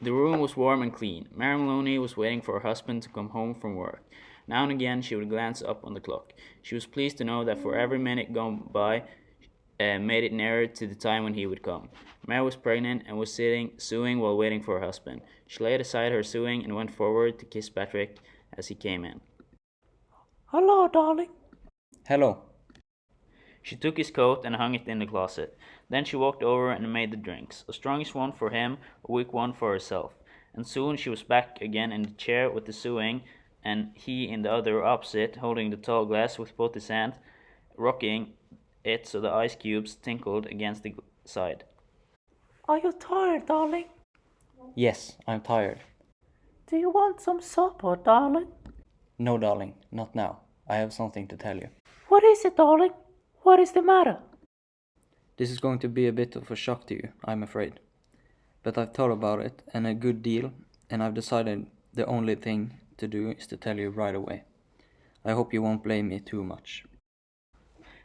The room was warm and clean. Mary Maloney was waiting for her husband to come home from work. Now and again she would glance up on the clock. She was pleased to know that for every minute gone by made it nearer to the time when he would come. Mary was pregnant and was sitting sewing while waiting for her husband. She laid aside her sewing and went forward to kiss Patrick as he came in. Hello, darling. Hello. She took his coat and hung it in the closet. Then she walked over and made the drinks, a strongish one for him, a weak one for herself. And soon she was back again in the chair with the sewing, and he in the other opposite, holding the tall glass with both his hands, rocking it so the ice cubes tinkled against the side. Are you tired, darling? Yes, I'm tired. Do you want some supper, darling? No, darling, not now. I have something to tell you. What is it, darling? What is the matter? This is going to be a bit of a shock to you, I'm afraid. But I've thought about it and a good deal, and I've decided the only thing to do is to tell you right away. I hope you won't blame me too much.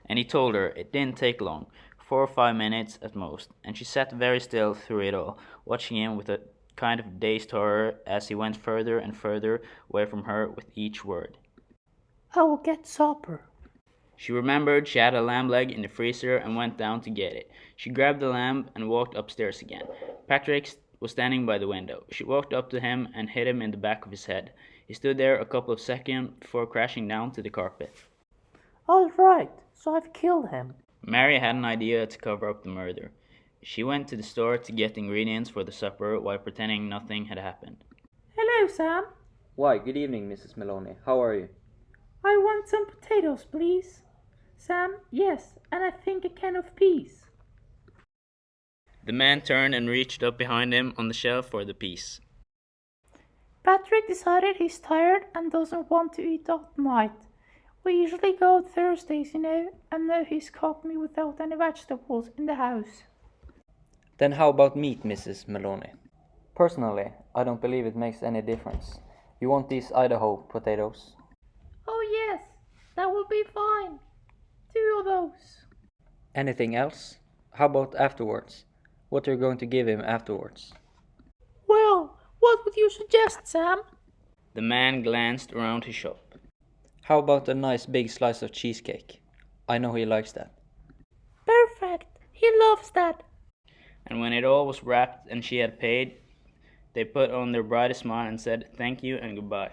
And he told her it didn't take long, 4 or 5 minutes at most, and she sat very still through it all, watching him with a kind of dazed horror as he went further and further away from her with each word. I will get supper. She remembered she had a lamb leg in the freezer and went down to get it. She grabbed the lamb and walked upstairs again. Patrick was standing by the window. She walked up to him and hit him in the back of his head. He stood there a couple of seconds before crashing down to the carpet. All right, so I've killed him. Mary had an idea to cover up the murder. She went to the store to get ingredients for the supper while pretending nothing had happened. Hello, Sam. Why, good evening, Mrs. Maloney. How are you? I want some potatoes, please. Sam, yes, and I think a can of peas. The man turned and reached up behind him on the shelf for the peas. Patrick decided he's tired and doesn't want to eat out tonight. We usually go out Thursdays, and now he's caught me without any vegetables in the house. Then how about meat, Mrs. Maloney? Personally, I don't believe it makes any difference. You want these Idaho potatoes? Oh yes, that will be fine. 2 of those. Anything else? How about afterwards? What are you going to give him afterwards? Well, what would you suggest, Sam? The man glanced around his shop. How about a nice big slice of cheesecake? I know he likes that. Perfect. He loves that. And when it all was wrapped and she had paid, they put on their brightest smile and said thank you and goodbye.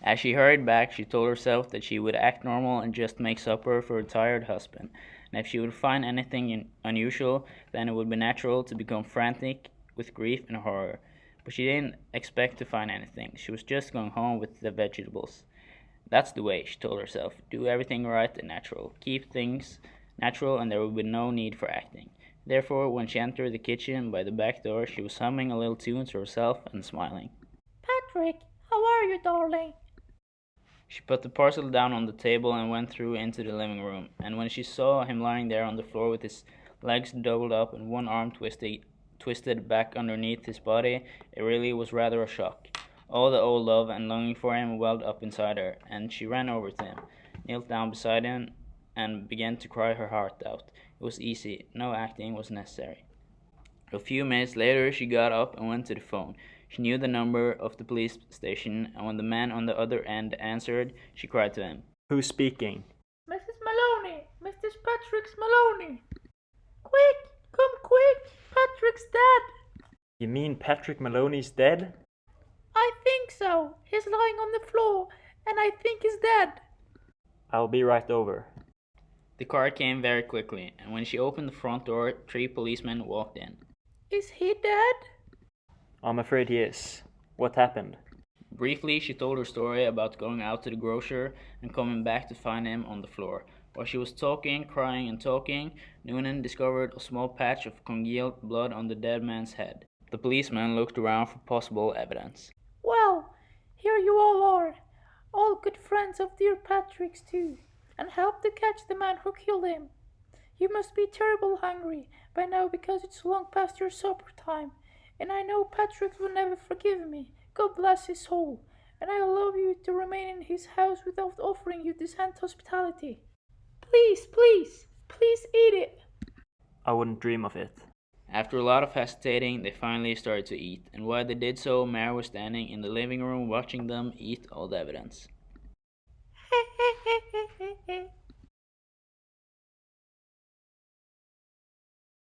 As she hurried back, she told herself that she would act normal and just make supper for her tired husband. And if she would find anything unusual, then it would be natural to become frantic with grief and horror. But she didn't expect to find anything. She was just going home with the vegetables. That's the way, she told herself. Do everything right and natural. Keep things natural and there will be no need for acting. Therefore, when she entered the kitchen by the back door, she was humming a little tune to herself and smiling. Patrick, how are you, darling? She put the parcel down on the table and went through into the living room, and when she saw him lying there on the floor with his legs doubled up and one arm twisted back underneath his body, it really was rather a shock. All the old love and longing for him welled up inside her, and she ran over to him, knelt down beside him, and began to cry her heart out. It was easy. No acting was necessary. A few minutes later, she got up and went to the phone. She knew the number of the police station, and when the man on the other end answered, she cried to him. Who's speaking? Mrs. Maloney, Mr. Patrick's Maloney. Quick, come quick, Patrick's dead. You mean Patrick Maloney's dead? I think so. He's lying on the floor, and I think he's dead. I'll be right over. The car came very quickly, and when she opened the front door, 3 policemen walked in. Is he dead? I'm afraid he is. What happened? Briefly, she told her story about going out to the grocer and coming back to find him on the floor. While she was talking, crying, and talking, Noonan discovered a small patch of congealed blood on the dead man's head. The policeman looked around for possible evidence. Well, here you all are, all good friends of dear Patrick's too, and help to catch the man who killed him. You must be terrible hungry by now because it's long past your supper time, and I know Patrick will never forgive me. God bless his soul, and I allow you to remain in his house without offering you this hand hospitality. Please, please, please eat it. I wouldn't dream of it. After a lot of hesitating, they finally started to eat, and while they did so, Mary was standing in the living room watching them eat all the evidence.